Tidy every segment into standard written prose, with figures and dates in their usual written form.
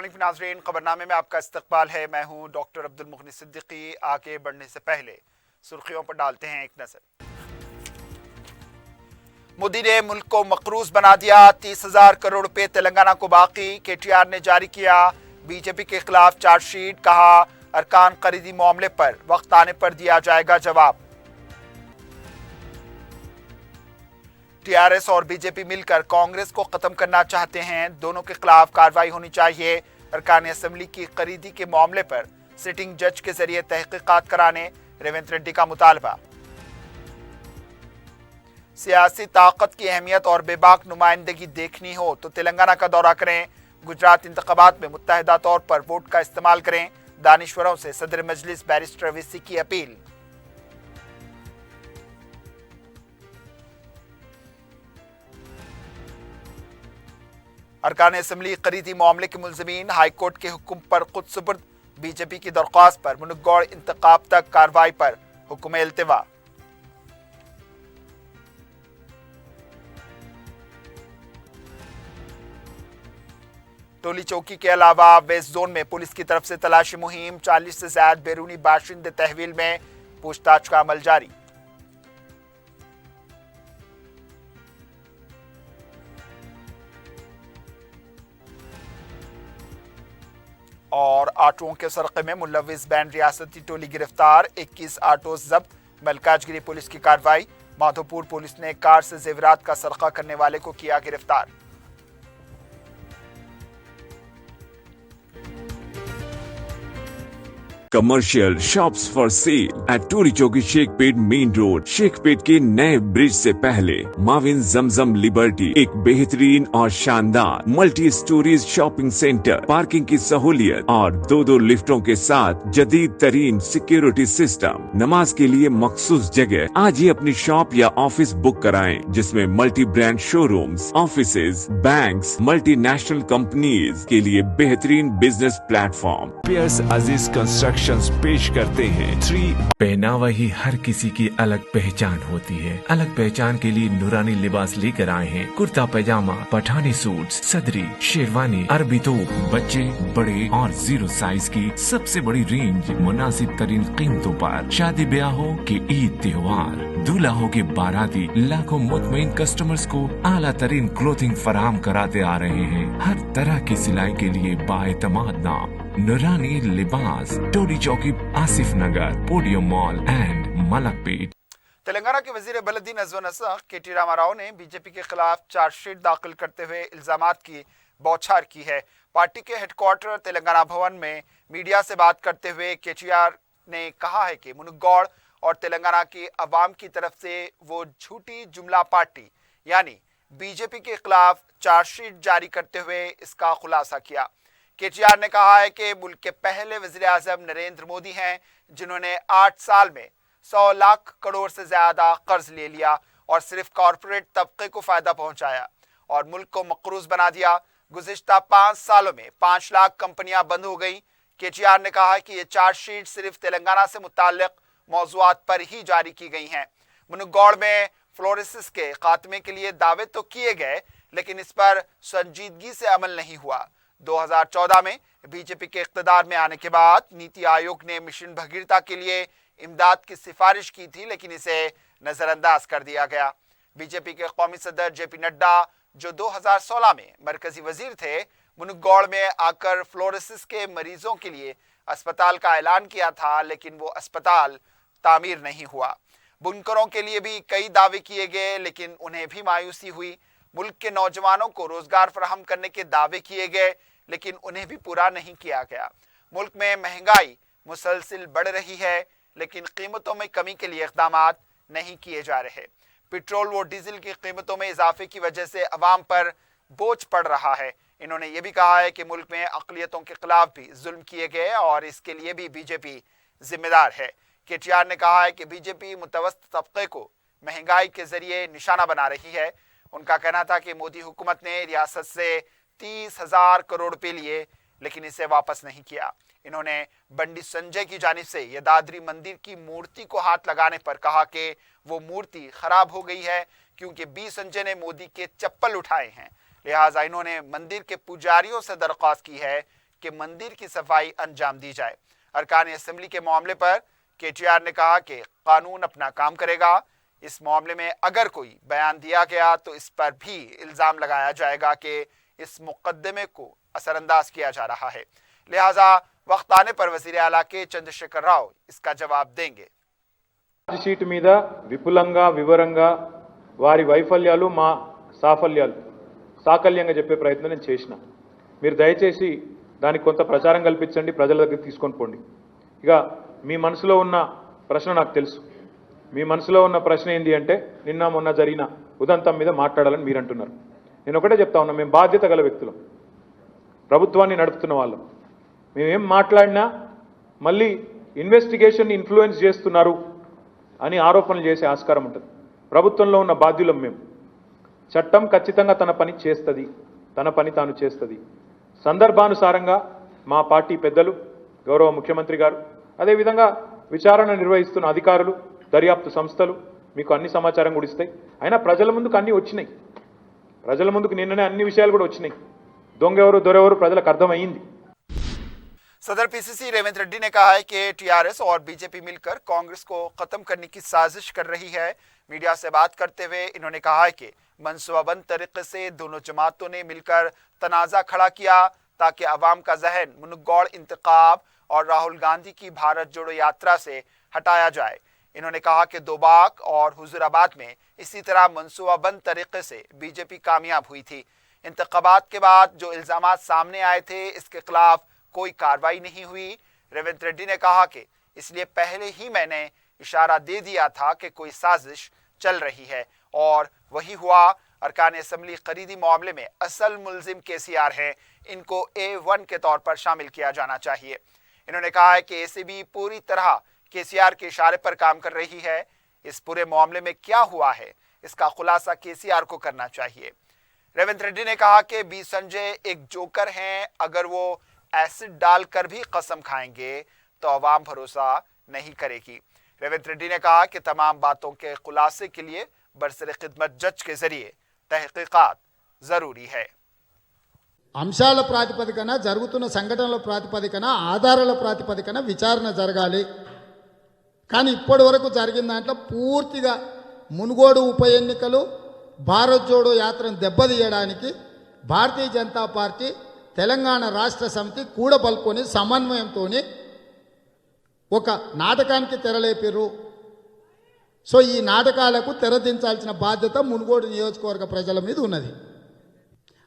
अस्सलाम वालेकुम नाज़रीन, खबरनामे में आपका इस्तकबाल है। मैं हूं डॉक्टर अब्दुल मुगनी सिद्दीकी। आगे बढ़ने से पहले सुर्खियों पर डालते हैं एक नज़र। मोदी ने मुल्क को मकरूज बना दिया, 30,000 करोड़ रुपए तेलंगाना को बाकी। KTR ने जारी किया बीजेपी के खिलाफ चार्जशीट, कहा अरकान खरीदी मामले पर वक्त आने पर दिया जाएगा जवाब। TRS और बीजेपी मिलकर कांग्रेस को खत्म करना चाहते हैं, दोनों के खिलाफ कार्रवाई होनी चाहिए। अरकान असेंबली की खरीदी के मामले पर सिटिंग जज के जरिए तहकीकात कराने रेवंत रेड्डी का मुतालबा। सियासी ताकत की अहमियत और बेबाक नुमाइंदगी देखनी हो तो तेलंगाना का दौरा करें। गुजरात इंतखाबात में मुत्तहिदा तौर पर वोट का इस्तेमाल करें, दानिश्वरों से सदर मजलिस बैरिस्टर वीसी की अपील। अरकान असेंबली खरीदी मामले के मुलजमीन हाईकोर्ट के हुक्म पर खुद सुपुर्द। बीजेपी की दरख्वास्त पर मुनुगौड़ इंतखाब तक कार्रवाई पर हुक्म इल्तिवा। टोली चौकी के अलावा वेस्ट जोन में पुलिस की तरफ से तलाशी मुहिम, 40 से ज्यादा बैरूनी बाशिंदे तहवील में, पूछताछ का अमल जारी। और आटों के सरक़े में मुलविस बैन रियासती टोली गिरफ्तार, 21 आटो जब्त। मलकाजगिरी पुलिस की कार्रवाई, माधोपुर पुलिस ने कार से जेवरात का सरक़ा करने वाले को किया गिरफ्तार। Commercial shops for sale at Toli Chowki Shaikpet main road. Shaikpet के नए ब्रिज से पहले माविन जमजम लिबर्टी, एक बेहतरीन और शानदार multi storeys shopping centre, parking की सहूलियत और दो लिफ्टों के साथ जदीद तरीन सिक्योरिटी सिस्टम। नमाज के लिए मखसूस जगह। आज ही अपनी शॉप या ऑफिस बुक कराएं, जिसमें multi brand showrooms, offices, banks, multinational companies के लिए बेहतरीन बिजनेस प्लेटफॉर्म। पियर्स अजीज कंस्ट्रक्शन पेश करते हैं 3। पहनावा ही हर किसी की अलग पहचान होती है। अलग पहचान के लिए नूरानी लिबास लेकर आए हैं। कुर्ता पैजामा, पठानी सूट, सदरी, शेरवानी, अरबी तोप, बच्चे, बड़े और 0 साइज की सबसे बड़ी रेंज, मुनासिब तरीन कीमतों पर। शादी ब्याह हो कि ईद त्योहार, दूल्हा हो के बाराती, लाखों मुतमईन कस्टमर्स को आला तरीन क्लोथिंग फराहम कराते आ रहे हैं। हर तरह की सिलाई के लिए बाएतमाद नाम नूरानी Libas, Toli Chowki, Asif Nagar, podium mall and Malakpet. Telangana के वजीर बलदी नज़्म व नसक KT रामाराव ने बीजेपी के खिलाफ चार्जशीट दाखिल करते हुए इल्जामात की बौछार की है। पार्टी के हेडक्वार्टर तेलंगाना भवन में मीडिया से बात करते हुए KTR ने कहा है कि मुनुगौड़ और तेलंगाना की अवाम की तरफ से वो झूठी जुमला पार्टी यानी बीजेपी के खिलाफ चार्जशीट जारी करते हुए इसका खुलासा किया। KTR ने कहा है कि मुल्क के पहले वज़ीर आज़म नरेंद्र मोदी हैं, जिन्होंने 8 साल में 100 लाख करोड़ से ज्यादा कर्ज ले लिया और सिर्फ कॉरपोरेट तबके को फायदा पहुंचाया और मुल्क को मकरूज बना दिया। गुज़िश्ता 5 सालों में 5 लाख कंपनियां बंद हो गई। KTR ने कहा कि ये चार्जशीट सिर्फ तेलंगाना से मुताल्लिक मौज़ूआत पर ही जारी की गई हैं। मुनुगौड़ में फ्लोरोसिस के खात्मे के लिए दावे तो किए गए, लेकिन इस पर संजीदगी से अमल नहीं हुआ। 2014 में बीजेपी के इख्तिदार में आने के बाद नीति आयोग ने मिशन भगीरथा के लिए इमदाद की सिफारिश की थी, लेकिन इसे नजरअंदाज कर दिया गया। बीजेपी के कौमी सदर JP नड्डा, जो 2016 में मरकजी वजीर थे, मुनुगौड़ में आकर फ्लोरोसिस के मरीजों के लिए अस्पताल का ऐलान किया था, लेकिन वो अस्पताल तामीर नहीं हुआ। बुनकरों के लिए भी कई दावे किए गए, लेकिन उन्हें भी मायूसी हुई। मुल्क के नौजवानों को रोजगार फराहम करने के दावे किए गए, लेकिन उन्हें भी पूरा नहीं किया गया। मुल्क में महंगाई मुसलसिल बढ़ रही है, लेकिन कीमतों में कमी के लिए इक़दाम नहीं किए जा रहे। पेट्रोल व डीजल की कीमतों में इजाफे की वजह से अवाम पर बोझ पड़ रहा है। इन्होंने ये भी कहा है कि मुल्क में अक़लियतों के खिलाफ भी जुल्म किए गए और इसके लिए भी बीजेपी जिम्मेदार है। KTR ने कहा है कि बीजेपी मुतवस्तित तबके को महंगाई के जरिए निशाना बना रही है। उनका कहना था कि मोदी हुकूमत ने रियासत से 30,000 करोड़ रुपए लिए, लेकिन इसे वापस नहीं किया। इन्होंने बंडी संजय की जानिब से यदाद्री मंदिर की मूर्ति को हाथ लगाने पर कहा कि वो मूर्ति खराब हो गई है, क्योंकि बी संजय ने मोदी के चप्पल उठाए हैं। लिहाजा इन्होंने मंदिर के पुजारियों से दरख्वास्त की है कि मंदिर की सफाई अंजाम दी जाए। अरकान असेंबली के मामले पर केटीआर ने कहा कि कानून अपना काम करेगा। इस मामले में अगर कोई बयान दिया गया तो इस पर भी इल्जाम लगाया जाएगा कि इस मुकदमे को असरअंदाज किया जा रहा है। लिहाजा वक्त आने पर वजीर आला के चंद्रशेखर राव इसका जवाब देंगे। షీట్ మీద విపులంగా వివరంగా వారి వైఫల్యాలు మా సాఫల్యాలు సాకల్యంగా చెప్పే ప్రయత్నం నేను చేసిన. మీరు దయచేసి దానికి కొంత ప్రచారం కల్పించండి, ప్రజల దగ్గర తీసుకొని పోండి. ఇక మీ మనసులో ఉన్న ప్రశ్న నాకు తెలుసు. మీ మనసులో ఉన్న ప్రశ్న ఏంటి అంటే నిన్న మొన్న జరిగిన ఉదంతం మీద మాట్లాడాలని మీరు అంటున్నారు. నేను ఒకటే చెప్తా ఉన్నా, మేము బాధ్యత గల వ్యక్తులం, ప్రభుత్వాన్ని నడుపుతున్న వాళ్ళం. మేమేం మాట్లాడినా మళ్ళీ ఇన్వెస్టిగేషన్ ఇన్ఫ్లుయెన్స్ చేస్తున్నారు అని ఆరోపణలు చేసే ఆస్కారం ఉంటుంది. ప్రభుత్వంలో ఉన్న బాధ్యులం మేము. చట్టం ఖచ్చితంగా తన పని చేస్తుంది, తన పని తాను చేస్తుంది. సందర్భానుసారంగా మా పార్టీ పెద్దలు, గౌరవ ముఖ్యమంత్రి గారు, అదేవిధంగా విచారణ నిర్వహిస్తున్న అధికారులు, దర్యాప్తు సంస్థలు మీకు అన్ని సమాచారం కూడా ఇస్తాయి. అయినా ప్రజల ముందుకు అన్నీ వచ్చినాయి. ప్రజల ముందుకు నిన్ననే అన్ని విషయాలు కూడా వచ్చినాయి. దొంగెవరు దొరెవరు ప్రజలకు అర్థమైంది. सदर पीसीसी रेवंत रेड्डी ने कहा है कि टीआरएस और बीजेपी मिलकर कांग्रेस को खत्म करने की साजिश कर रही है। मीडिया से बात करते हुए इन्होंने कहा है कि मनसूबाबंद तरीके से दोनों जमातों ने मिलकर तनाज़ा खड़ा किया ताकि अवाम का जहन मुनगौड़ इंतखाब और राहुल गांधी की भारत जोड़ो यात्रा से हटाया जाए। इन्होंने कहा कि दोबाक और हुजूराबाद में इसी तरह मनसूबाबंद तरीके से बीजेपी कामयाब हुई थी। इंतखाबात के बाद जो इल्जामात सामने आए थे इसके खिलाफ कोई कार्रवाई नहीं हुई। रेवंत रेड्डी ने कहा कि इसलिए पहले ही मैंने इशारा दे दिया था कि कोई साजिश चल रही है और वही हुआ। अरकान असेंबली खरीदी मामले में असल मुल्जिम केसीआर हैं, इनको A1 के तौर पर शामिल किया जाना चाहिए। इन्होंने कहा है कि एसीबी पूरी तरह केसीआर के इशारे पर काम कर रही है। इस पूरे मामले में क्या हुआ है इसका खुलासा केसीआर को करना चाहिए। रेवंत रेड्डी ने कहा कि बी संजय एक जोकर हैं, अगर वो एसिड डालकर भी कसम खाएंगे तो अवाम भरोसा नहीं करेगी। रेवंत रेड्डी ने कहा कि तमाम बातों के खुलासे के लिए बरसरे खिदमत जज के जरिए तहकीकात जरूरी है। అంశాల ప్రాతిపదికన జరుగుతున్న సంఘటనల ప్రాతిపదికన ఆధారాల ప్రాతిపదికన విచారణ జరగాలి. కానీ ఇప్పటి వరకు జరిగిన దాంట్లో పూర్తిగా మునుగోడు ఉప ఎన్నికలు భారత్ జోడో యాత్రను దెబ్బతీయడానికి భారతీయ జనతా పార్టీ తెలంగాణ రాష్ట్ర సమితి కూడబలుకొని సమన్వయంతో ఒక నాటకానికి తెరలేపిర్రు. సో ఈ నాటకాలకు తెరదించాల్సిన బాధ్యత మునుగోడు నియోజకవర్గ ప్రజల మీద ఉన్నది.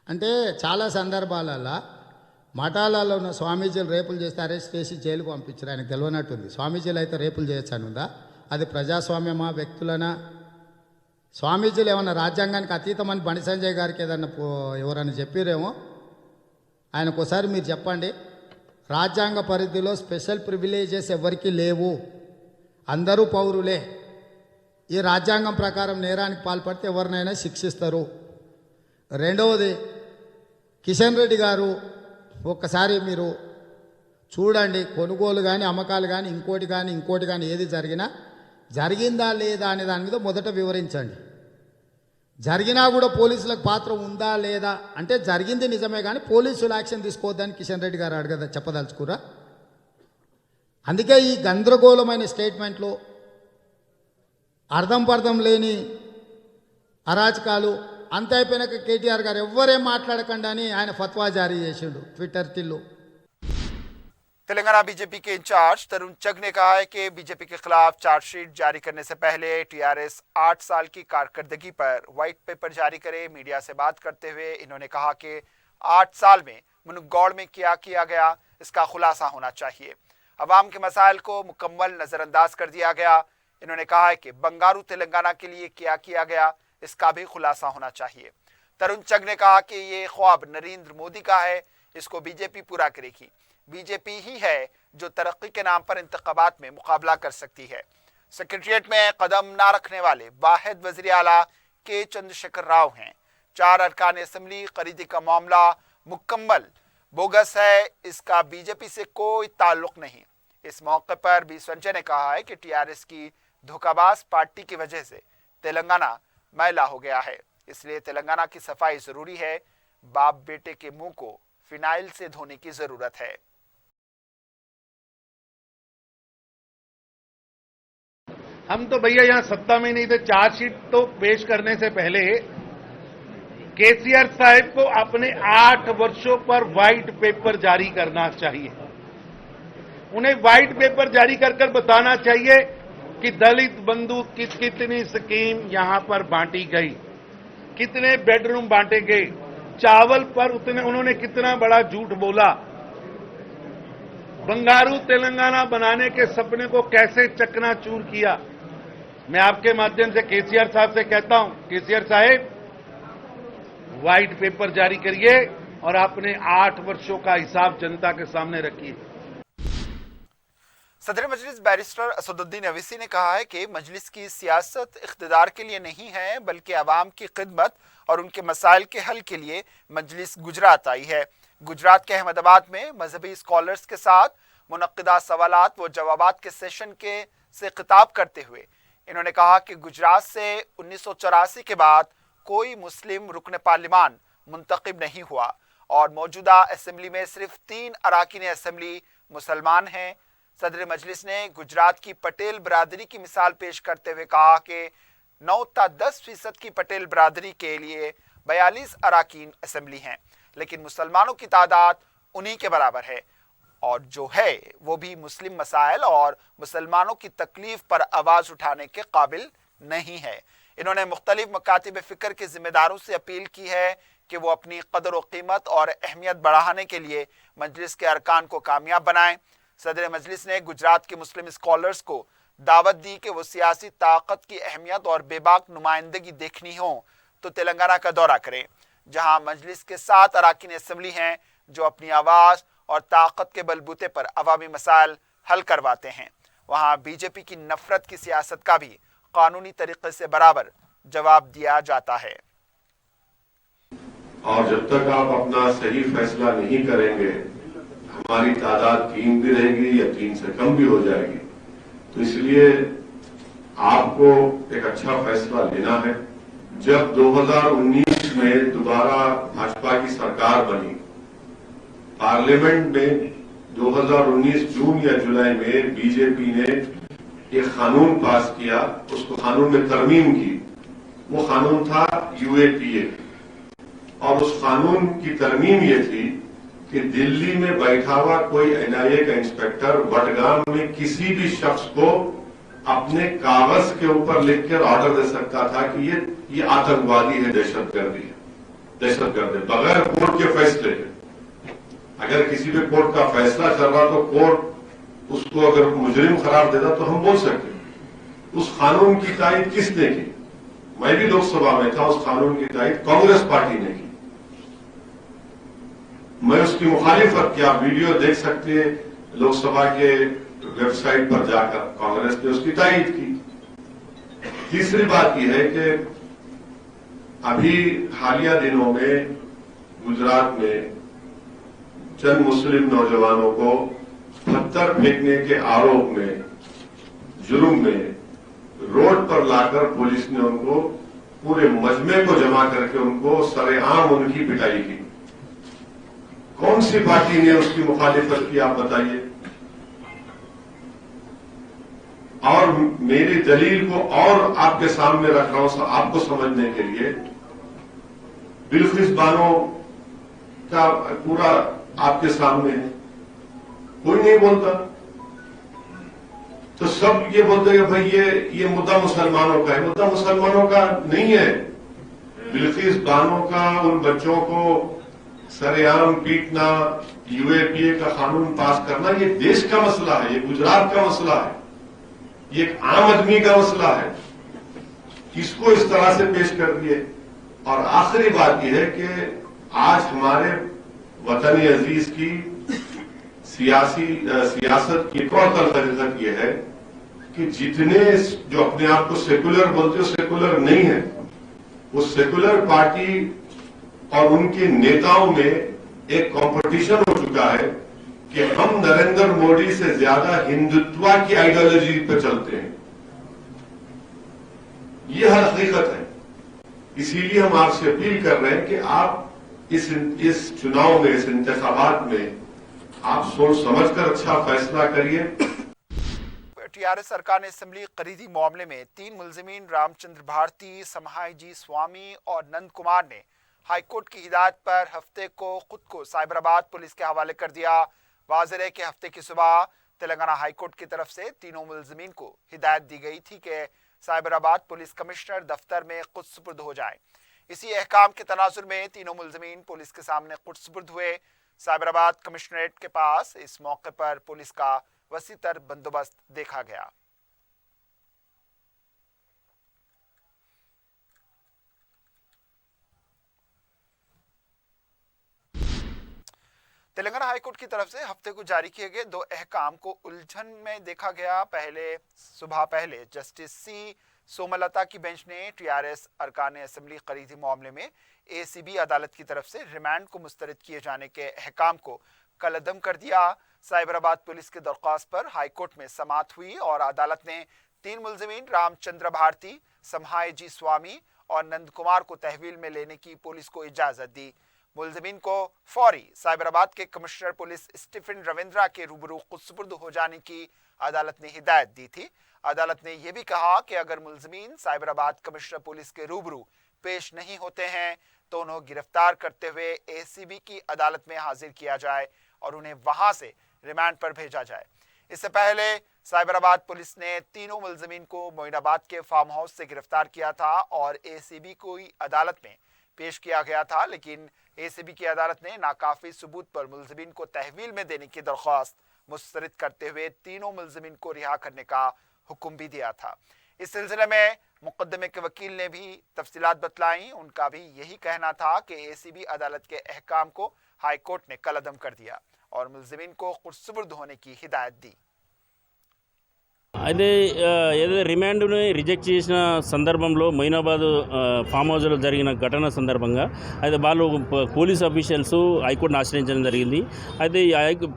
అంటే చాలా సందర్భాలలో మఠాలలో ఉన్న స్వామీజీలు రేపులు చేస్తే అరెస్ట్ చేసి జైలుకు పంపించారు. ఆయనకు తెలియనట్టుంది. స్వామీజీలు అయితే రేపులు చేయొచ్చని ఉందా? అది ప్రజాస్వామ్యమా వ్యక్తులనా? స్వామీజీలు ఏమన్నా రాజ్యాంగానికి అతీతమని బండి సంజయ్ గారికి ఏదన్నా ఎవరన్నా చెప్పిరేమో. ఆయనకు ఒకసారి మీరు చెప్పండి, రాజ్యాంగ పరిధిలో స్పెషల్ ప్రివిలేజెస్ ఎవరికీ లేవు, అందరూ పౌరులే. ఈ రాజ్యాంగం ప్రకారం నేరానికి పాల్పడితే ఎవరినైనా శిక్షిస్తారు. రెండవది, కిషన్ రెడ్డి గారు ఒక్కసారి మీరు చూడండి, కొనుగోలు కానీ అమ్మకాలు కానీ ఇంకోటి కానీ ఏది జరిగినా జరిగిందా లేదా అనే దాని మీద మొదట వివరించండి. జరిగినా కూడా పోలీసులకు పాత్ర ఉందా లేదా అంటే జరిగింది నిజమే కానీ పోలీసులు యాక్షన్ తీసుకోవద్దని కిషన్ రెడ్డి గారు చెప్పదలుచుకురా. అందుకే ఈ గందరగోళమైన స్టేట్మెంట్లు, అర్థం పర్థం లేని అరాచకాలు అంత అయిపోయినాక కేటీఆర్ గారు ఎవ్వరేం మాట్లాడకండి అని ఆయన ఫత్వా జారీ చేసిండు ట్విట్టర్ తిల్లు. तेलंगाना बीजेपी के इंचार्ज तरुण चग ने कहा है कि बीजेपी के खिलाफ चार्जशीट जारी करने से पहले टीआरएस 8 साल की कारकर्दगी पर व्हाइट पेपर जारी करे। मीडिया से बात करते हुए इन्होंने कहा कि 8 साल में मुनगौड़ में क्या किया गया इसका खुलासा होना चाहिए। अवाम के मसाइल को मुकम्मल नज़रअंदाज कर दिया गया। इन्होंने कहा है कि बंगारू तेलंगाना के लिए क्या किया गया इसका भी खुलासा होना चाहिए। तरुण चग ने कहा कि ये ख्वाब नरेंद्र मोदी का है, इसको बीजेपी पूरा करेगी। बीजेपी ही है जो तरक्की के नाम पर इंतखाबात में मुकाबला कर सकती है। सेक्रेटरिएट में कदम ना रखने वाले वाहिद वज़ीर आला के चंद्रशेखर राव हैं। 4 अरकान असेंबली खरीदी का मामला मुकम्मल बोगस है, इसका बीजेपी से कोई ताल्लुक नहीं। इस मौके पर बी संजय ने कहा है कि टीआरएस की धोखाबाज पार्टी की वजह से तेलंगाना मैला हो गया है, इसलिए तेलंगाना की सफाई जरूरी है। बाप बेटे के मुंह को फिनाइल से धोने की जरूरत है। हम तो भैया यहाँ सत्ता में नहीं थे। चार्जशीट तो पेश करने से पहले केसीआर साहब को अपने 8 वर्षों पर व्हाइट पेपर जारी करना चाहिए। उन्हें व्हाइट पेपर जारी कर बताना चाहिए कि दलित बंधु कितनी स्कीम यहां पर बांटी गई, कितने बेडरूम बांटे गए, चावल पर उन्होंने कितना बड़ा झूठ बोला, बंगारू तेलंगाना बनाने के सपने को कैसे चकनाचूर किया। मैं आपके माध्यम से केसीआर साहब से कहता हूं, केसीआर साहब व्हाइट पेपर जारी करिए और अपने 8 वर्षों का हिसाब जनता के सामने रखिए। सदर मजलिस बैरिस्टर असदुद्दीन अवीसी ने कहा है कि मजलिस की सियासत इख्तिदार के लिए नहीं है, बल्कि अवाम की खिदमत और उनके मसाइल के हल के लिए मजलिस गुजरात आई है। गुजरात के अहमदाबाद में मजहबी स्कॉलर्स के साथ मुनक्किदा सवालात व जवाबात के सेशन से खिताब करते हुए इन्होंने कहा कि गुजरात से 1984 के बाद कोई मुस्लिम रुकन पार्लिमान मुंतखब नहीं हुआ और मौजूदा असेंबली में सिर्फ 3 अराकीन असेंबली मुसलमान हैं। सदर मजलिस ने गुजरात की पटेल बरादरी की मिसाल पेश करते हुए कहा कि 9-10% की पटेल बरादरी के लिए 42 अराकीन असेंबली हैं, लेकिन मुसलमानों की तादाद उन्हीं के बराबर है और जो है वो भी मुस्लिम मसाइल और मुसलमानों की तकलीफ पर आवाज़ उठाने के काबिल नहीं है। इन्होंने मुख्तलिफ मकातिब फ़िक्र के ज़िम्मेदारों से अपील की है कि वो अपनी कदर व कीमत और अहमियत बढ़ाने के लिए मजलिस के अरकान को कामयाब बनाएं। सदर मजलिस ने गुजरात के मुस्लिम स्कॉलर्स को दावत दी कि वो सियासी ताकत की अहमियत और बेबाक नुमाइंदगी देखनी हो तो तेलंगाना का दौरा करें, जहां मजलिस के 7 अराकीन असेंबली हैं जो अपनी आवाज़ और ताकत के बलबूते पर अवामी मसाइल हल करवाते हैं। वहां बीजेपी की नफरत की सियासत का भी कानूनी तरीके से बराबर जवाब दिया जाता है। और जब तक आप अपना सही फैसला नहीं करेंगे, हमारी तादाद 3 भी रहेगी या 3 से कम भी हो जाएगी। तो इसलिए आपको एक अच्छा फैसला लेना है। जब 2019 में दोबारा भाजपा की सरकार बनी, पार्लियामेंट में 2019 जून या जुलाई में बीजेपी ने एक कानून पास किया, उसको कानून में तरमीम की। वो कानून था यूएपीए और उस कानून की तरमीम ये थी कि दिल्ली में बैठा हुआ कोई एनआईए का इंस्पेक्टर वडगाम में किसी भी शख्स को अपने कागज के ऊपर लिखकर ऑर्डर दे सकता था कि ये आतंकवादी है, दहशतगर्द है, बगैर कोर्ट के फैसले के। अगर किसी पे कोर्ट का फैसला चल रहा तो कोर्ट उसको अगर मुजरिम करार देता तो हम बोल सकते। उस कानून की तायद किसने की? मैं भी लोकसभा में था। उस कानून की तायद कांग्रेस पार्टी ने की। मैं उसकी मुखालिफत किया, वीडियो देख सकते हैं लोकसभा के वेबसाइट पर जाकर। कांग्रेस ने उसकी तायद की। तीसरी बात यह है कि अभी हालिया दिनों में गुजरात में चंद मुस्लिम नौजवानों को पत्थर फेंकने के आरोप में, जुर्म में रोड पर लाकर पुलिस ने उनको पूरे मजमे को जमा करके उनको सरेआम उनकी पिटाई की। कौन सी पार्टी ने उसकी मुखालिफत की, आप बताइए। और मेरी दलील को और आपके सामने रख रहा हूं आपको समझने के लिए। बिल्किस बानो का पूरा आपके सामने है, कोई नहीं बोलता। तो सब ये बोलते हैं कि भाई ये मुद्दा मुसलमानों का है। मुद्दा मुसलमानों का नहीं है। बिल्किस बानो का उन बच्चों को सरेआम पीटना, यूएपीए का कानून पास करना, ये देश का मसला है, ये गुजरात का मसला है, ये एक आम आदमी का मसला है। इसको इस तरह से पेश कर दिए। और आखिरी बात यह है कि आज हमारे वतन अजीज की सियासत की एक और तरीक़त यह है कि जितने जो अपने आप को सेकुलर बोलते हो, सेकुलर नहीं है। वो सेकुलर पार्टी और उनके नेताओं में एक कंपटीशन हो चुका है कि हम नरेंद्र मोदी से ज्यादा हिंदुत्व की आइडियोलॉजी पर चलते हैं। ये हकीकत है। इसीलिए हम आपसे अपील कर रहे हैं कि आप इस चुनाव में, इस इंतखाबात में आप सोच समझ कर अच्छा फैसला करिए। टीआरएस सरकार ने असेंबली खरीदी मामले में 3 मुलजिमीन रामचंद्र भारती, समहाई जी स्वामी और नंद कुमार ने हाईकोर्ट की हिदायत पर हफ्ते को खुद को साइबराबाद पुलिस के हवाले कर दिया। वाज़ेह है कि हफ्ते की सुबह तेलंगाना हाईकोर्ट की तरफ से तीनों मुलजिमीन को हिदायत दी गई थी कि साइबराबाद पुलिस कमिश्नर दफ्तर में खुद सुपुर्द हो जाएं। इसी अहकाम के तनाजुर में तीनों मुलजिमीन पुलिस के सामने खुद सुपुर्द हुए। साइबराबाद कमिश्नरेट के पास इस मौके पर पुलिस का वसीतर बंदोबस्त देखा गया। तेलंगाना हाईकोर्ट की तरफ से हफ्ते को जारी किए गए 2 अहकाम को उलझन में देखा गया। सुबह पहले जस्टिस सी सोमलता की बेंच ने टीआरएस अरकान असेंबली खरीदी मामले में एसीबी अदालत की तरफ से रिमांड को मुस्तरद किए जाने के अहकाम को कलअदम कर दिया। साइबराबाद पुलिस की दरख्वास्त पर हाईकोर्ट में समाअत हुई और अदालत ने 3 मुलजिमीन रामचंद्र भारती, समहाई जी स्वामी और नंद कुमार को तहवील में लेने की पुलिस को इजाजत दी। मुलजिमीन को फौरी साइबराबाद के कमिश्नर पुलिस स्टीफन रविंद्रा के रूबरू खुद सुपुर्द हो जाने की अदालत ने हिदायत दी थी। अदालत ने यह भी कहा कि अगर मुलजिमीन साइबराबाद कमिश्नर पुलिस के रूबरू पेश नहीं होते हैं तो उन्हें गिरफ्तार करते हुए एसीबी की अदालत में हाजिर किया जाए और उन्हें वहां से रिमांड पर भेजा जाए। इससे पहले साइबराबाद पुलिस ने तीनों मुलजिमीन को मोइनाबाद के फार्म हाउस से गिरफ्तार किया था और एसीबी को अदालत में पेश किया गया था, लेकिन एसीबी की अदालत ने नाकाफी सबूत पर मुलजिमीन को तहवील में देने की दरख्वास्त मुस्तरद करते हुए तीनों मुलजिमीन को रिहा करने का हुक्म भी दिया था। इस सिलसिले में मुकदमे के वकील ने भी तफसीलात बतलाई। उनका भी यही कहना था कि एसीबी अदालत के अहकाम को हाईकोर्ट ने कलअदम कर दिया और मुलजिमीन को खुदसुपुर्द होने की हिदायत दी। అయితే ఏదైతే రిమాండ్ని రిజెక్ట్ చేసిన సందర్భంలో మొయినాబాద్ ఫామ్ హౌస్లో జరిగిన ఘటన సందర్భంగా అయితే వాళ్ళు పోలీస్ అఫీషియల్స్ హైకోర్టును ఆశ్రయించడం జరిగింది. అయితే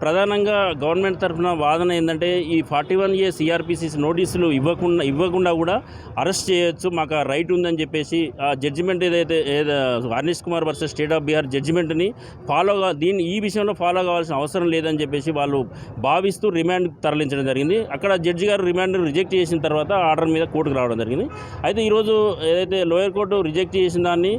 ప్రధానంగా గవర్నమెంట్ తరఫున వాదన ఏంటంటే ఈ 41A సిఆర్పిసి నోటీసులు ఇవ్వకుండా కూడా అరెస్ట్ చేయొచ్చు, మాకు ఆ రైట్ ఉందని చెప్పేసి ఆ జడ్జిమెంట్ ఏదైతే Harnish Kumar versus state of Bihar జడ్జిమెంట్ని ఈ విషయంలో ఫాలో కావాల్సిన అవసరం లేదని చెప్పేసి వాళ్ళు భావిస్తూ రిమాండ్ తరలించడం జరిగింది. అక్కడ జడ్జి గారు రిమాండ్ రిజెక్ట్ చేసిన తర్వాత ఆర్డర్ మీద కోర్టుకు రావడం జరిగింది. అయితే ఈ రోజు ఏదైతే లోయర్ కోర్టు రిజెక్ట్ చేసిన దాన్ని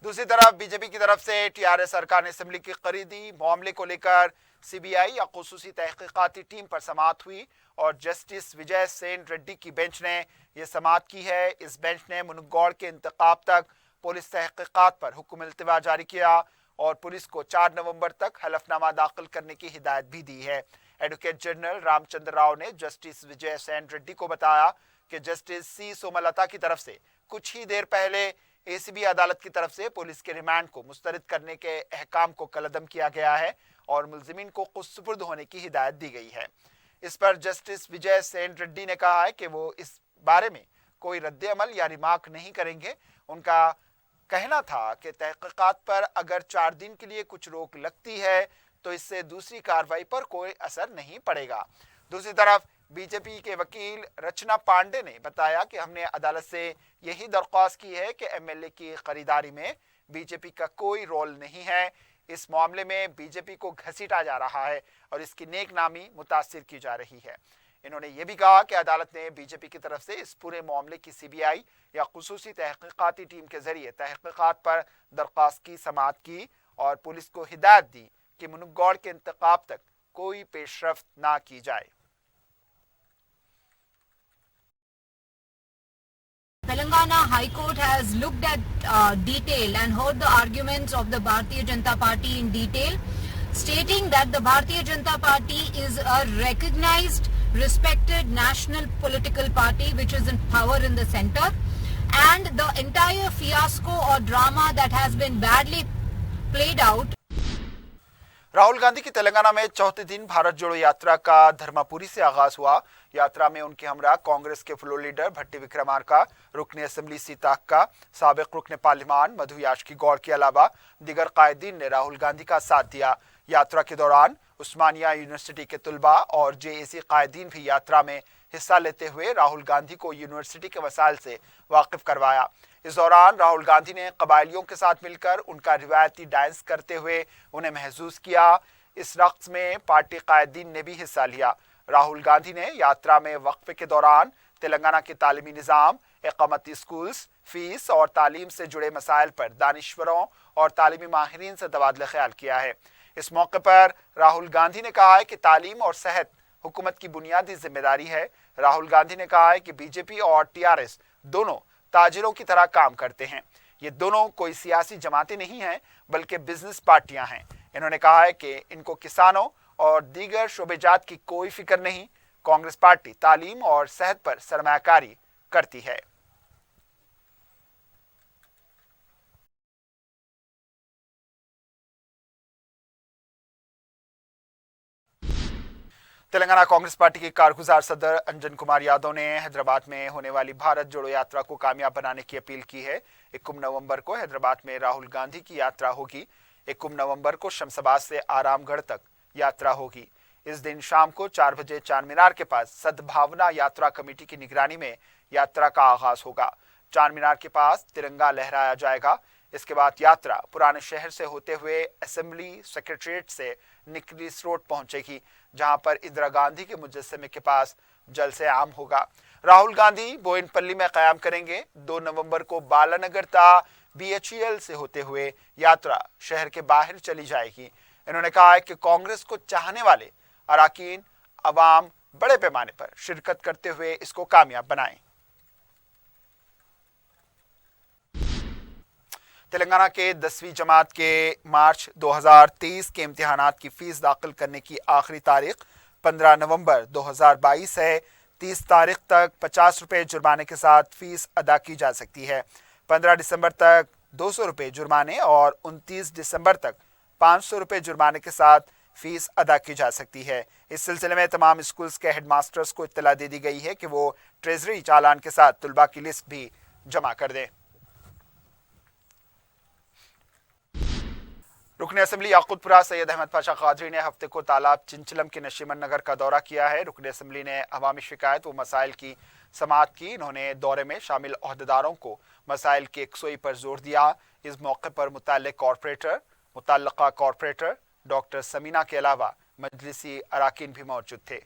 दूसरी तरफ बीजेपी की तरफ से टीआरएस सरकार ने असेंबली की खरीदी मामले को लेकर सीबीआई या खुसूसी तहकीकाती टीम पर समाअत हुई और जस्टिस विजय सेन रेड्डी की बेंच ने यह समाअत की है। इस बेंच ने मुनगौड़ के इंतखाब तक पुलिस तहकीकात पर हुक्म इल्तिवा जारी किया और पुलिस को 4 नवंबर तक हलफनामा दाखिल करने की हिदायत भी दी है। एडवोकेट जनरल रामचंद्र राव ने जस्टिस विजय सेन रेड्डी को बताया कि जस्टिस सी सोमलता की तरफ से कुछ ही देर पहले एसीबी अदालत की तरफ से पुलिस के रिमांड को मुस्तरद करने के अहकाम को कलअदम किया गया है और मुलजिमीन को खुदसुपुर्द होने की हिदायत दी गई है। इस पर जस्टिस विजय सेन रेड्डी ने कहा है कि वो इस बारे में कोई रद्द अमल या रिमार्क नहीं करेंगे। उनका कहना था कि तहकीकात पर अगर 4 दिन के लिए कुछ रोक लगती है तो इससे दूसरी कार्रवाई पर कोई असर नहीं पड़ेगा। दूसरी तरफ बीजेपी के वकील रचना पांडे ने बताया कि हमने अदालत से यही दरख्वास्त की है कि एमएलए की खरीदारी में बीजेपी का कोई रोल नहीं है। इस मामले में बीजेपी को घसीटा जा रहा है और इसकी नेक नामी मुतासिर की जा रही है। इन्होंने ये भी कहा कि अदालत ने बीजेपी की तरफ से इस पूरे मामले की सीबीआई या खुसूसी तहकीकाती टीम के जरिए तहकीकात पर दरख्वास्त की समाअत की और पुलिस को हिदायत दी कि मुनगौड़ के इंतखाब तक कोई पेशरफ्त ना की जाए। Telangana High Court has looked at detail and heard the arguments of the Bharatiya Janata Party in detail, stating that the Bharatiya Janata Party is a recognized, respected national political party which is in power in the center, and the entire fiasco or drama that has been badly played out. Rahul Gandhi की तेलंगाना में चौथे दिन भारत जोड़ो यात्रा का धर्मापुरी से आगाज हुआ। यात्रा में उनके हमरा कांग्रेस के फ्लोर लीडर भट्टी विक्रमार्का, रुकने असेंबली सीताक्का, साबिक रुकने पार्लिमान मधु याचकी गौड़ के अलावा दीगर कायदीन ने राहुल गांधी का साथ दिया। यात्रा के दौरान उस्मानिया यूनिवर्सिटी के तुलबा और जेएसी कायदीन भी यात्रा में हिस्सा लेते हुए राहुल गांधी को यूनिवर्सिटी के वसाइल से वाकिफ करवाया। इस दौरान राहुल गांधी ने कबायलियों के साथ मिलकर उनका रिवायती डांस करते हुए उन्हें महसूस किया। इस रक्स में पार्टी कायदीन ने भी हिस्सा लिया। राहुल गांधी ने यात्रा में वक्फे के दौरान तेलंगाना के तालीमी निज़ाम, इकामती स्कूल्स, फीस और तालीम से जुड़े मसाइल पर दानिश्वरों और तालीमी माहिरीन से तबादला ख्याल किया है। इस मौके पर राहुल गांधी ने कहा है कि तालीम और सेहत हुकूमत की बुनियादी जिम्मेदारी है। राहुल गांधी ने कहा है कि बीजेपी और टीआरएस दोनों ताजिरों की तरह काम करते हैं। ये दोनों कोई सियासी जमातें नहीं हैं, बल्कि बिजनेस पार्टियां हैं। इन्होंने कहा है कि इनको किसानों और दीगर शोबेजात की कोई फिक्र नहीं। कांग्रेस पार्टी तालीम और सेहत पर सरमायाकारी करती है। तेलंगाना कांग्रेस पार्टी के कारगुजार सदर अंजन कुमार यादव ने हैदराबाद में होने वाली भारत जोड़ो यात्रा को कामयाब बनाने की अपील की है। 21 नवंबर को हैदराबाद में राहुल गांधी की यात्रा होगी। 21 नवंबर को शमशाबाद से आरामगढ़ तक यात्रा होगी। इस दिन शाम को 4 बजे चार मीनार के पास सद्भावना यात्रा कमेटी की निगरानी में यात्रा का आगाज होगा। चार मीनार के पास तिरंगा लहराया जाएगा। इसके बाद यात्रा पुराने शहर से होते हुए असेंबली सेक्रेटरीट से निकलिस रोड पहुंचेगी, जहां पर इंदिरा गांधी के मुजस्समे के पास जलसे आम होगा। राहुल गांधी बोयनपल्ली में कयाम करेंगे। 2 नवंबर को बालानगर ता BHEL से होते हुए यात्रा शहर के बाहर चली जाएगी। इन्होंने कहा है कि कांग्रेस को चाहने वाले अराकीन अवाम बड़े पैमाने पर शिरकत करते हुए इसको कामयाब बनाएं। तेलंगाना के 10वीं जमात के मार्च 2023 के इम्तिहानात की फीस दाखिल करने की आखिरी तारीख 15 नवंबर 2022 है। 30 तारीख तक 50 रुपये जुर्माने के साथ फीस अदा की जा सकती है। 15 दिसंबर तक 200 रुपये जुर्माने और 29 दिसंबर तक 500 रुपये जुर्माने के साथ फीस अदा की जा सकती है। इस सिलसिले में तमाम स्कूल्स के हेडमास्टर्स को इत्तला दे दी गई है कि वो ट्रेजरी चालान के साथ तुलबा की लिस्ट भी जमा कर दें। रुकन असेंबली याकूतपुरा सैयद अहमद पाशा कादरी ने हफ्ते को तालाब चिंचलम के नशीमन नगर का दौरा किया है। रुकन असेंबली ने अवामी शिकायत व मसाइल की समाअत की। इन्होंने दौरे में शामिल ओहदेदारों को मसाइल की यकसुई पर जोर दिया। इस मौके पर मुतल्लका कॉरपोरेटर डॉक्टर समीना के अलावा मजलिसी अराकीन भी मौजूद थे।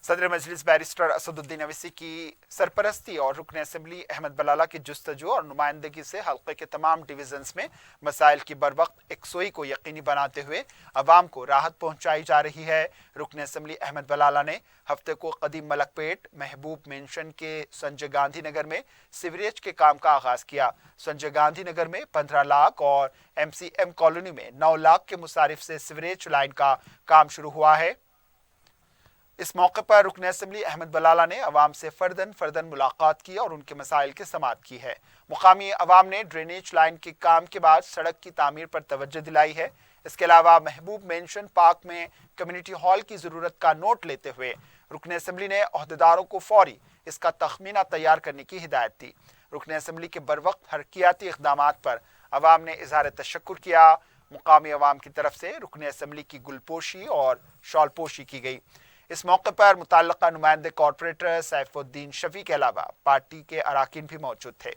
सदर मजलिस बैरिस्टर असदुद्दीन अवैसी की सरपरस्ती और रुकन असेंबली अहमद बलाला की जुस्तजू और नुमाइंदगी से हल्के के तमाम डिवीजन्स में मसाइल की बरवक्त यकसुई को यकीनी बनाते हुए अवाम को राहत पहुंचाई जा रही है। रुकन असेंबली अहमद बलाला ने हफ्ते को कदीम मलकपेट महबूब मेंशन के संजय गांधी नगर में सीवरेज के काम का आगाज किया। संजय गांधी नगर में 15 लाख और MCM कॉलोनी में 9 लाख के मुसारिफ से सीवरेज लाइन का काम शुरू हुआ है। इस मौके पर रुकन असेंबली अहमद बलाला ने अवाम से फर्दन मुलाकात की और उनके मसाइल की समाअत की है। मुकामी अवाम ने ड्रेनेज लाइन के काम के बाद सड़क की तामीर पर तवज्जो दिलाई है। इसके अलावा महबूब मेंशन पार्क में कम्युनिटी हॉल की जरूरत का नोट लेते हुए रुकन असेंबली ने ओहदेदारों को फौरी इसका तखमीना तैयार करने की हिदायत दी। रुकन असेंबली के बरवक्त हरकियाती इक़दामात पर अवाम ने इज़हार तशक्कुर किया। मुकामी अवाम की तरफ से रुकन असेंबली की गुलपोशी और शॉलपोशी की गई। इस मौके पर मुतल्लका नुमाइंदे कॉरपोरेटर सैफुद्दीन शफी के अलावा पार्टी के अराकीन भी मौजूद थे।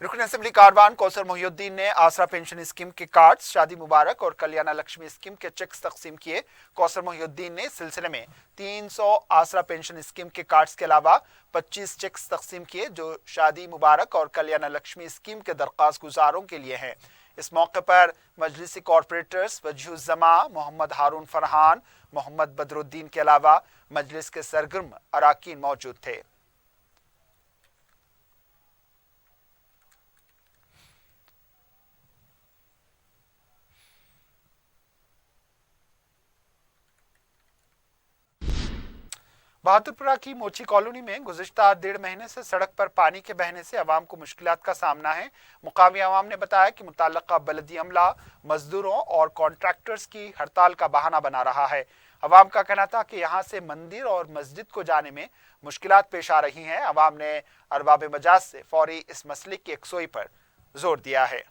रुकन असेंबली कारवान कौसर मोहिउद्दीन ने आसरा पेंशन स्कीम के कार्ड्स, शादी मुबारक और कल्याण लक्ष्मी स्कीम के चेक्स तकसीम किए। कौसर मोहिउद्दीन ने इस सिलसिले में 300 आसरा पेंशन स्कीम के कार्ड्स के अलावा 25 चेक्स तकसीम किए जो शादी मुबारक और कल्याण लक्ष्मी स्कीम के दरख्वास्त गुजारों के लिए हैं। इस मौके पर मजलिसी कॉरपोरेटर्स वजहुज़्ज़मा, मोहम्मद हारून फरहान, मोहम्मद बदरुद्दीन के अलावा मजलिस के सरगर्म अराकीन मौजूद थे। बहादुरपुरा की मोची कॉलोनी में गुज़िश्ता 1.5 महीने से सड़क पर पानी के बहने से अवाम को मुश्किलात का सामना है। मुकामी अवाम ने बताया कि मुतल्लका बलदी अमला मजदूरों और कॉन्ट्रैक्टर्स की हड़ताल का बहाना बना रहा है। अवाम का कहना था कि यहाँ से मंदिर और मस्जिद को जाने में मुश्किलात पेश आ रही हैं। अवाम ने अरबाब मजाज से फौरी इस मसले की यकसोई पर जोर दिया है।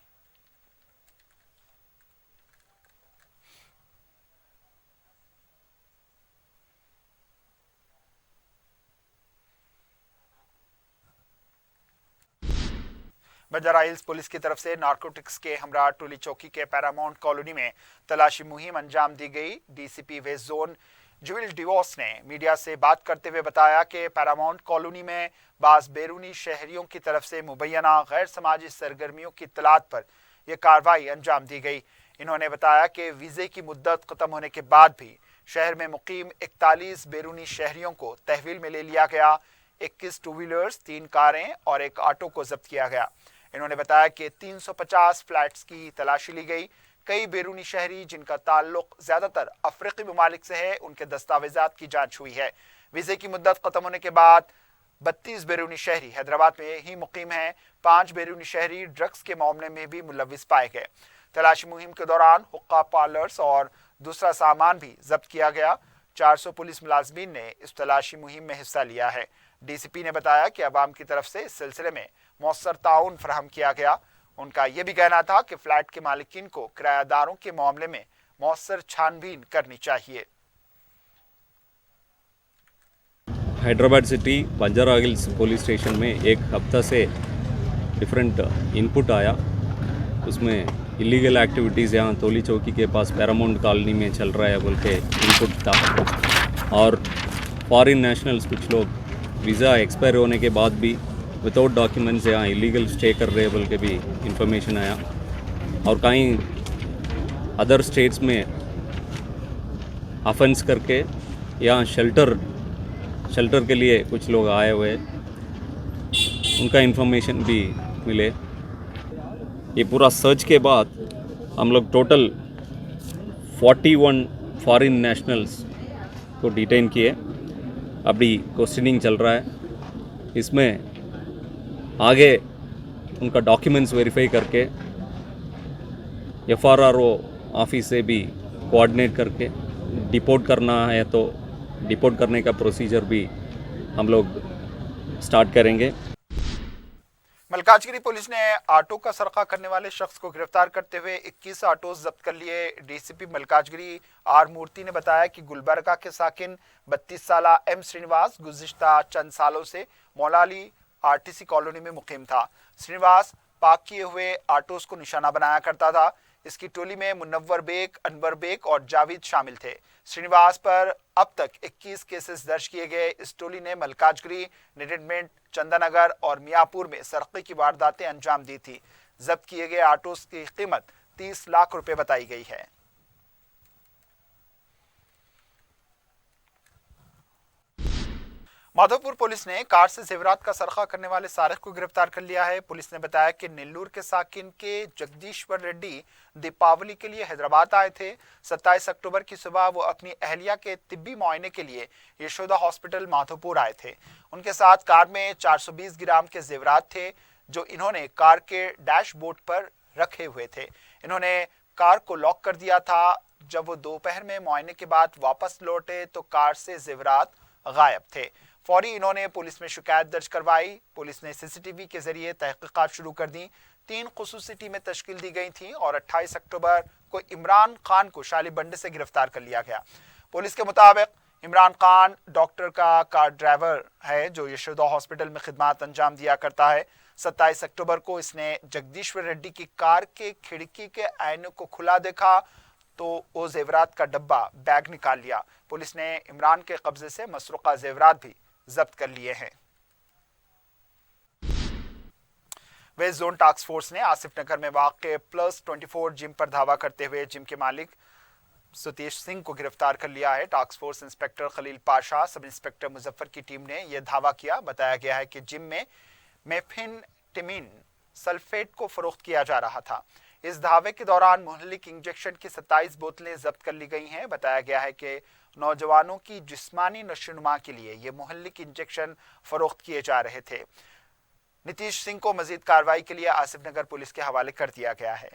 बंजारा हिल्स पुलिस की तरफ से नारकोटिक्स के हमरा टोली चौकी के पैरामाउंट कॉलोनी में तलाशी मुहिम अंजाम दी गई। डीसीपी वेस्ट जोन जुविल डिवोस ने मीडिया से बात करते हुए बताया कि पैरामाउंट कॉलोनी में बाज बैरूनी शहरियों की तरफ से मुबैना गैर समाजी सरगर्मियों की इत्तलात पर यह कार्रवाई अंजाम दी गई। इन्होंने बताया कि वीजे की मुद्दत खत्म होने के बाद भी शहर में मुकीम 41 बैरूनी शहरियों को तहवील में ले लिया गया। 21 टू व्हीलर्स, 3 कारें और 1 ऑटो को जब्त किया गया। इन्होंने बताया कि 350 फ्लैट्स की तलाशी ली गई। कई बैरूनी शहरी जिनका ताल्लुक ज्यादातर अफ्रीकी ममालिक से है, उनके दस्तावेजात की जांच हुई है। वीजे की मुद्दत खत्म होने के बाद 32 बैरूनी शहरी हैदराबाद में ही मुकीम हैं। 5 बैरूनी शहरी ड्रग्स के मामले में भी मुलविस पाए गए। तलाशी मुहिम के दौरान हुक्का पार्लर्स और दूसरा सामान भी जब्त किया गया। 400 पुलिस मुलाजमीन ने इस तलाशी मुहिम में हिस्सा लिया है। डीसीपी ने बताया कि अवाम की तरफ से इस सिलसिले में मौसर ताउन फराहम किया गया। उनका यह भी कहना था कि फ्लैट के मालिकीन को किरायादारों के मामले में मौसर छानबीन करनी चाहिए। Hyderabad city Banjara hills police station में एक हफ्ता से डिफरेंट इनपुट आया। उसमें इलीगल एक्टिविटीज़ यहाँ तोली चौकी के पास पैरामाउंट कॉलोनी में चल रहा है बोल के इनपुट था। और फॉरेन नेशनल्स कुछ लोग वीज़ा एक्सपायर होने के बाद भी विदाउट डॉक्यूमेंट्स यहाँ इलीगल स्टे कर रहे बोल के भी इंफॉर्मेशन आया। और कहीं अदर स्टेट्स में अफेंस करके यहाँ शेल्टर के लिए कुछ लोग आए हुए, उनका इंफॉर्मेशन भी मिले। ये पूरा सर्च के बाद हम लोग टोटल 41 फॉरेन नेशनल्स को डिटेन किए। अभी क्वेश्चनिंग चल रहा है। इसमें आगे उनका डॉक्यूमेंट्स वेरीफाई करके FRRO ऑफिस से भी कोऑर्डिनेट करके डिपोर्ट करना है तो डिपोर्ट करने का प्रोसीजर भी हम लोग स्टार्ट करेंगे। मलकाजगिरी पुलिस ने ऑटो का सरका करने वाले शख्स को गिरफ्तार करते हुए 21 ऑटो जब्त कर लिए। डीसीपी मलकाजगिरी आर मूर्ति ने बताया कि गुलबर्गा के साकिन 32 साला एम श्रीनिवास गुज़िश्ता चंद सालों से मौलाली आरटीसी कॉलोनी में मुकीम था। श्रीनिवास पाक किए हुए ऑटोस को निशाना बनाया करता था। इसकी टोली में मुनव्वर बेग, अनवर बेग और जावेद शामिल थे। श्रीनिवास पर अब तक 21 केसेस दर्ज किए गए। इस टोली ने मलकाजगिरी, निडमेंट, चंदनगर और मियापुर में सरक़े की वारदातें अंजाम दी थी। जब्त किए गए ऑटोस की कीमत 30 लाख रुपए बताई गई है। माधोपुर पुलिस ने कार से जेवरात का सरका करने वाले सारिक को गिरफ्तार कर लिया है। पुलिस ने बताया कि नेल्लूर के साकिन के जगदीश्वर रेड्डी दीपावली के लिए हैदराबाद आए थे। 27 अक्टूबर की सुबह वो अपनी अहलिया के तिब्बी मुआयने के लिए यशोदा हॉस्पिटल माधोपुर आए थे। उनके साथ कार में 420 ग्राम के जेवरात थे जो इन्होंने कार के डैशबोर्ड पर रखे हुए थे। इन्होंने कार को लॉक कर दिया था। जब वो दोपहर में मुआयने के बाद वापस लौटे तो कार से जेवरात गायब थे। फौरी इन्होंने पुलिस में शिकायत दर्ज करवाई। पुलिस ने सीसीटीवी के जरिए तहकीकात शुरू कर दी। 3 खुसूसी टीमें तश्कील दी गई थी और 28 अक्टूबर को इमरान खान को शाली बंडे से गिरफ्तार कर लिया गया। पुलिस के मुताबिक इमरान खान डॉक्टर का कार ड्राइवर है जो यशोदा हॉस्पिटल में खिदमत अंजाम दिया करता है। 27 अक्टूबर को इसने जगदीश्वर रेड्डी की कार के खिड़की के आईने को खुला देखा तो वो जेवरात का डब्बा बैग निकाल लिया। पुलिस ने इमरान के कब्जे से मसरूका जेवरात भी जब्त कर लिए हैं। वेस्ट जोन टास्क फोर्स ने आसिफ नगर में वाक़े +24 जिम पर धावा करते हुए जिम के मालिक सतीश सिंह को गिरफ्तार कर लिया है। Task force inspector Khaleel Pasha, sub inspector Muzaffar की टीम ने यह धावा किया। बताया गया है कि जिम में मेफिनटेमिन सल्फेट को फरोख्त किया जा रहा था। इस धावे के दौरान मुहल्लिक इंजेक्शन की 27 बोतलें जब्त कर ली गई हैं। बताया गया है कि नौजवानों की जिस्मानी नशोनुमा के लिए ये मुहल्लिक इंजेक्शन फरोख्त किए जा रहे थे। नीतीश सिंह को मजीद कार्रवाई के लिए आसिफ नगर पुलिस के हवाले कर दिया गया है।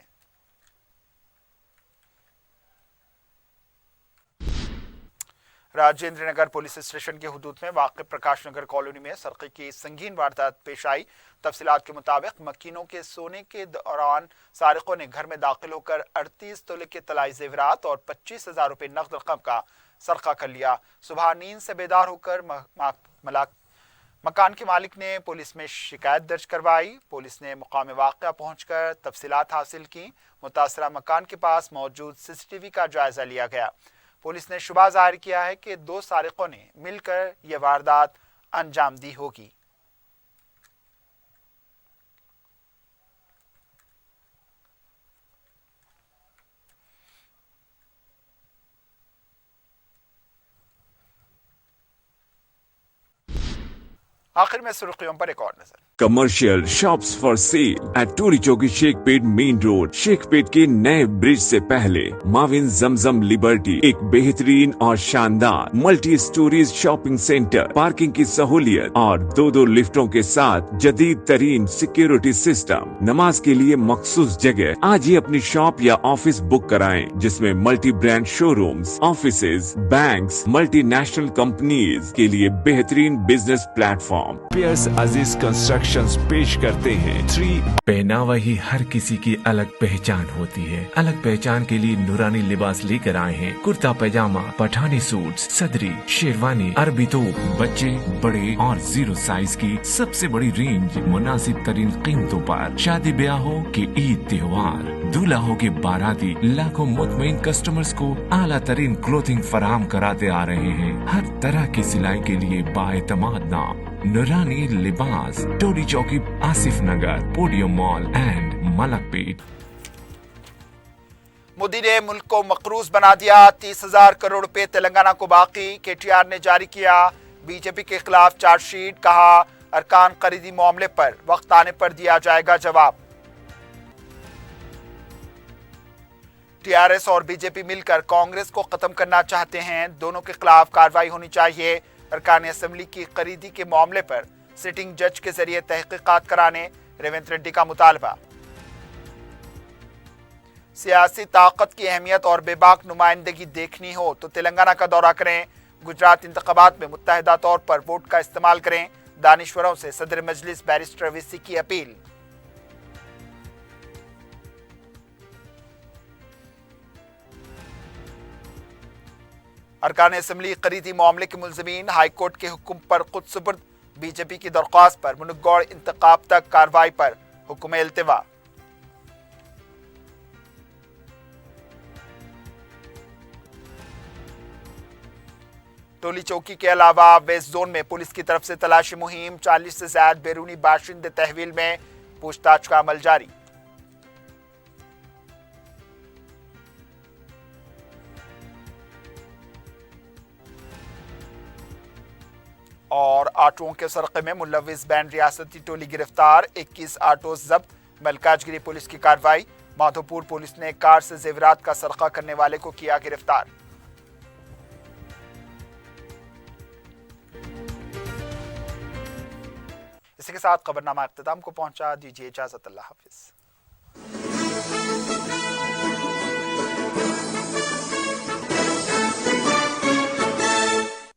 राजेंद्र नगर पुलिस स्टेशन के हुदूद में वाक़ प्रकाश नगर कॉलोनी में सरक़े की संगीन वारदात पेश आई। तफसीलात के मुताबिक मकीनों के सोने के दौरान सारिकों ने घर में दाखिल होकर 38 तोले के तलाई जेवरात और 25,000 रुपये नकद रकम का सरका कर लिया। सुबह नींद से बेदार होकर मकान के मालिक ने पुलिस में शिकायत दर्ज करवाई। पुलिस ने मुकाम वाक़या पहुंचकर तफसीलात हासिल की। मुतासरा मकान के पास मौजूद CCTV का जायजा लिया गया। पुलिस ने शुबा जाहिर किया है कि 2 सारिकों ने मिलकर यह वारदात अंजाम दी होगी। आखिर में सुर्खियों पर एक और नजर। Commercial shops for sale at Toli Chowki Shaikpet main road. Shaikpet के नए ब्रिज से पहले माविन जमजम लिबर्टी एक बेहतरीन और शानदार multi storeys shopping centre, parking की सहूलियत और 2 लिफ्टों के साथ जदीद तरीन सिक्योरिटी सिस्टम। नमाज के लिए मखसूस जगह। आज ही अपनी शॉप या ऑफिस बुक कराएं, जिसमें multi brand showrooms, offices, banks, multinational companies के लिए बेहतरीन बिजनेस प्लेटफॉर्म पियर्स अजीज कंस्ट्रक्शंस पेश करते हैं 3। पहनावा ही हर किसी की अलग पहचान होती है। अलग पहचान के लिए नूरानी लिबास लेकर आए हैं। कुर्ता पैजामा, पठानी सूट्स, सदरी, शेरवानी, अरबी तोप, बच्चे, बड़े और 0 साइज की सबसे बड़ी रेंज मुनासिब तरीन कीमतों पर। शादी ब्याह हो कि ईद त्योहार, दूल्हा हो के बाराती, लाखों मुतमईन कस्टमर्स को आला तरीन क्लोथिंग फराहम कराते आ रहे हैं। हर तरह की सिलाई के लिए बाएतमाद नाम नूरानी Libas, Toli Chowki, Asif Nagar, podium mall and Malakpet. Modi ने मुल्क को मकरूज बना दिया। 30,000 करोड़ रुपए तेलंगाना को बाकी। KTR ने जारी किया बीजेपी के खिलाफ चार्जशीट। कहा अरकान खरीदी मामले पर वक्त आने पर दिया जाएगा जवाब। TRS और बीजेपी मिलकर कांग्रेस को खत्म करना चाहते हैं। दोनों के खिलाफ कार्रवाई होनी चाहिए। अरकान असेंबली की खरीदी के मामले पर सिटिंग जज के जरिए तहकीकात कराने रेवंत रेड्डी का मुतालबा। सियासी ताकत की अहमियत और बेबाक नुमाइंदगी देखनी हो तो तेलंगाना का दौरा करें। गुजरात इंतखाबात में मुत्तहिदा तौर पर वोट का इस्तेमाल करें। दानिश्वरों से सदर मजलिस बैरिस्टर VC की अपील। अरकान असेंबली खरीदी मामले के मुलजमीन हाईकोर्ट के हुक्म पर खुद सुपुर्द। बीजेपी की दरख्वास्त पर मुनुगौड़ इंतखाब तक कार्रवाई पर हुक्म इल्तिवा। टोली चौकी के अलावा वेस्ट जोन में पुलिस की तरफ से तलाशी मुहिम। 40 से ज्यादा बैरूनी बाशिंदे तहवील में, पूछताछ का अमल जारी। और आटों के सरक़े में मुलविस बैन रियासती टोली गिरफ्तार। 21 आटो जब्त। मलकाजगिरी पुलिस की कार्रवाई। माधोपुर पुलिस ने कार से जेवरात का सरक़ा करने वाले को किया गिरफ्तार। इसी के साथ खबरनामा इख्तिताम को पहुंचा। दीजिए इजाजत। अल्लाह हाफिज।